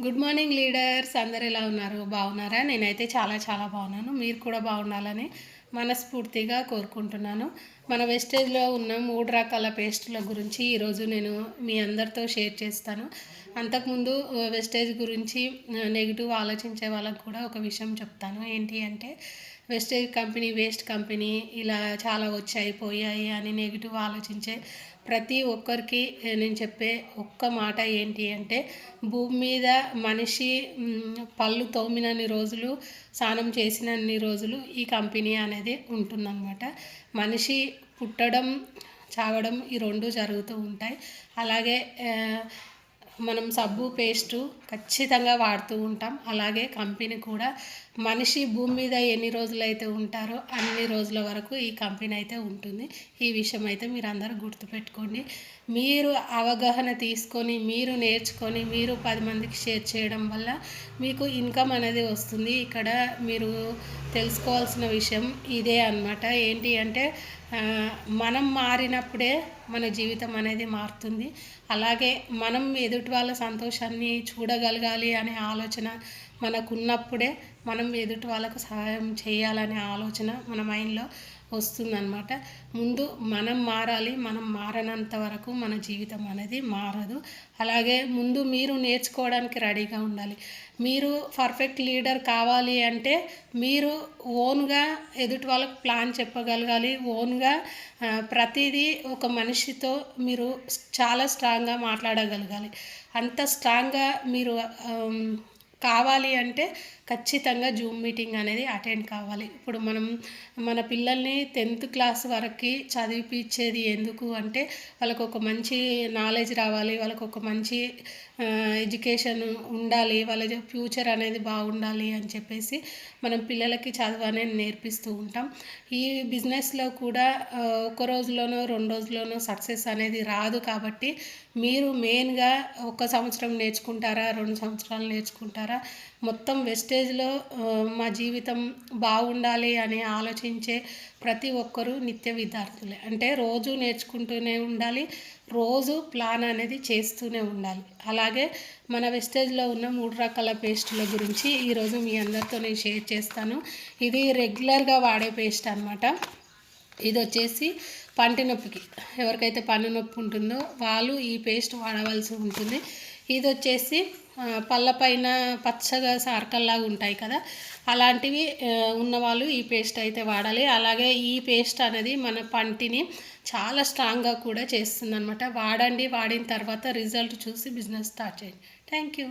Good morning leaders, అందరు ఎలా ఉన్నారు? బాగున్నారా? నేనైతే చాలా చాలా బాగున్నాను. మీరు కూడా బాగుండాలని మనస్ఫూర్తిగా కోరుకుంటున్నాను. మన వెస్టేజ్లో ఉన్న 3 రకాల పేస్టుల గురించి ఈరోజు నేను మీ అందరితో షేర్ చేస్తాను. అంతకుముందు వెస్టేజ్ గురించి నెగిటివ్ ఆలోచించే వాళ్ళకు కూడా ఒక విషయం చెప్తాను. ఏంటి అంటే, వెస్టేజ్ కంపెనీ వేస్ట్ కంపెనీ ఇలా చాలా వచ్చాయి పోయాయి అని నెగిటివ్ ఆలోచించే ప్రతి ఒక్కరికి నేను చెప్పే ఒక్క మాట ఏంటి అంటే, భూమి మీద మనిషి పళ్ళు తోమినన్ని రోజులు, స్నానం చేసినన్ని రోజులు ఈ కంపెనీ అనేది ఉంటుందన్నమాట. మనిషి పుట్టడం, చావడం ఈ రెండు జరుగుతూ ఉంటాయి. అలాగే మనం సబ్బు పేస్టు ఖచ్చితంగా వాడుతూ ఉంటాం. అలాగే కంపెనీ కూడా మనిషి భూమి మీద ఎన్ని రోజులైతే ఉంటారో అన్ని రోజుల వరకు ఈ కంపెనీ అయితే ఉంటుంది. ఈ విషయం అయితే మీరు అందరూ గుర్తుపెట్టుకోండి. మీరు అవగాహన తీసుకొని, మీరు నేర్చుకొని, మీరు 10 మందికి షేర్ చేయడం వల్ల మీకు ఇన్కమ్ అనేది వస్తుంది. ఇక్కడ మీరు తెలుసుకోవాల్సిన విషయం ఇదే అన్నమాట. ఏంటి అంటే, మనం మారినప్పుడే మన జీవితం అనేది మారుతుంది. అలాగే మనం ఎదుటి వాళ్ళ సంతోషాన్ని చూడగలగాలి అనే ఆలోచన మనకున్నప్పుడే మనం ఎదుటి వాళ్ళకు సహాయం చేయాలనే ఆలోచన మన మైండ్లో వస్తుందన్నమాట. ముందు మనం మారాలి. మనం మారనంత వరకు మన జీవితం అనేది మారదు. అలాగే ముందు మీరు నేర్చుకోవడానికి రెడీగా ఉండాలి. మీరు పర్ఫెక్ట్ లీడర్ కావాలి అంటే మీరు ఓన్గా ఎదుటి వాళ్ళకు ప్లాన్ చెప్పగలగాలి. ఓన్గా ప్రతిదీ ఒక మనిషితో మీరు చాలా స్ట్రాంగ్గా మాట్లాడగలగాలి. అంత స్ట్రాంగ్గా మీరు కావాలి అంటే ఖచ్చితంగా జూమ్ మీటింగ్ అనేది అటెండ్ కావాలి. ఇప్పుడు మనం మన పిల్లల్ని 10th క్లాస్ వరకు చదివిపించేది ఎందుకు అంటే, వాళ్ళకు ఒక మంచి నాలెడ్జ్ రావాలి, వాళ్ళకు ఒక మంచి ఎడ్యుకేషన్ ఉండాలి, వాళ్ళ ఫ్యూచర్ అనేది బాగుండాలి అని చెప్పేసి మనం పిల్లలకి చదువు అనేది నేర్పిస్తూ ఉంటాం. ఈ బిజినెస్లో కూడా ఒక రోజులోనో 2 రోజుల్లోనో సక్సెస్ అనేది రాదు. కాబట్టి మీరు మెయిన్గా 1 సంవత్సరం నేర్చుకుంటారా, 2 సంవత్సరాలు నేర్చుకుంటారా, మొత్తం వెస్టేజ్లో మా జీవితం బాగుండాలి అని ఆలోచించే ప్రతి ఒక్కరూ నిత్య విద్యార్థులే. అంటే రోజు నేర్చుకుంటూనే ఉండాలి, రోజు ప్లాన్ అనేది చేస్తూనే ఉండాలి. అలాగే మన వెస్టేజ్లో ఉన్న 3 రకాల పేస్టుల గురించి ఈరోజు మీ అందరితో నేను షేర్ చేస్తాను. ఇది రెగ్యులర్గా వాడే పేస్ట్ అనమాట. ఇది వచ్చేసి పంటి నొప్పికి, ఎవరికైతే పన్ను నొప్పి ఉంటుందో వాళ్ళు ఈ పేస్ట్ వాడవలసి ఉంటుంది. ఇది వచ్చేసి పళ్ళపైన పచ్చగా సార్కల్లాగా ఉంటాయి కదా, అలాంటివి ఉన్నవాళ్ళు ఈ పేస్ట్ అయితే వాడాలి. అలాగే ఈ పేస్ట్ అనేది మన పంటిని చాలా స్ట్రాంగ్గా కూడా చేస్తుంది అనమాట. వాడండి, వాడిన తర్వాత రిజల్ట్ చూసి బిజినెస్ స్టార్ట్ చేయండి. Thank you.